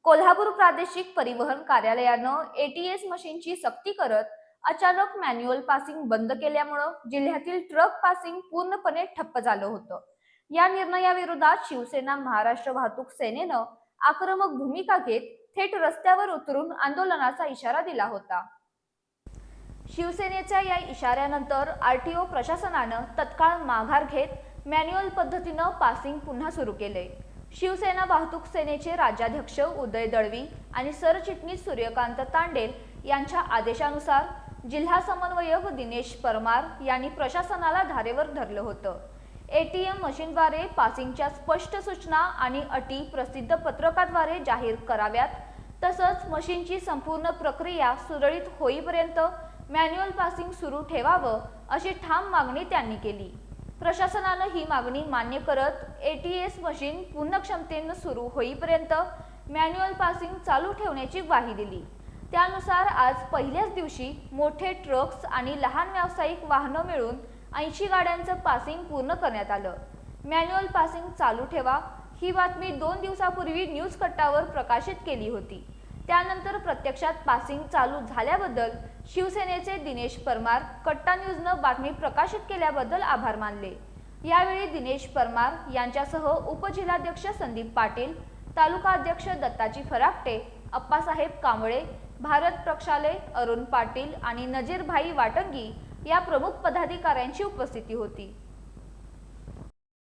कोल्हापूर प्रादेशिक परिवहन कार्यालयानं एटीएस मशीनची सक्ती करत अचानक मॅन्युअल पासिंग बंद केल्यामुळं जिल्ह्यातील ट्रक पासिंग पूर्णपणे ठप्प झालं होतं. या निर्णयाविरोधात शिवसेना महाराष्ट्र वाहतूक सेनेनं आक्रमक भूमिका घेत थेट रस्त्यावर उतरून आंदोलनाचा इशारा दिला होता. शिवसेनेच्या या इशाऱ्यानंतर आरटीओ प्रशासनानं तत्काळ माघार घेत मॅन्युअल पद्धतीनं पासिंग पुन्हा सुरू केले. शिवसेना वाहतूक सेनेचे राज्याध्यक्ष उदय दळवी आणि सरचिटणीस सूर्यकांत तांडेल यांच्या आदेशानुसार जिल्हा समन्वयक दिनेश परमार यांनी प्रशासनाला धारेवर धरलं होतं. एटीएम मशीनद्वारे पासिंगच्या स्पष्ट सूचना आणि अटी प्रसिद्ध पत्रकाद्वारे जाहीर कराव्यात, तसंच मशीनची संपूर्ण प्रक्रिया सुरळीत होईपर्यंत मॅन्युअल पासिंग सुरू ठेवावं अशी ठाम मागणी त्यांनी केली. प्रशासनानं ही मागणी मान्य करत एटीएस मशीन पूर्ण क्षमतेनं सुरू होईपर्यंत मॅन्युअल पासिंग चालू ठेवण्याची ग्वाही दिली. त्यानुसार आज पहिल्याच दिवशी मोठे ट्रक्स आणि लहान व्यावसायिक वाहनं मिळून 80 गाड्यांचं पासिंग पूर्ण करण्यात आलं. मॅन्युअल पासिंग चालू ठेवा ही बातमी 2 दिवसापूर्वी न्यूज कट्टावर प्रकाशित केली होती. त्यानंतर प्रत्यक्षात पासिंग चालू झाल्याबद्दल शिवसेनेचे दिनेश परमार कट्टा न्यूजनं बातमी प्रकाशित केल्याबद्दल आभार मानले. यावेळी दिनेश परमार यांच्यासह उपजिल्हाध्यक्ष संदीप पाटील, तालुका अध्यक्ष दत्ताजी फराकटे, अप्पासाहेब कांबळे, भारत प्रक्षालय अरुण पाटील आणि नजीर भाई वाटंगी या प्रमुख पदाधिकाऱ्यांची उपस्थिती होती.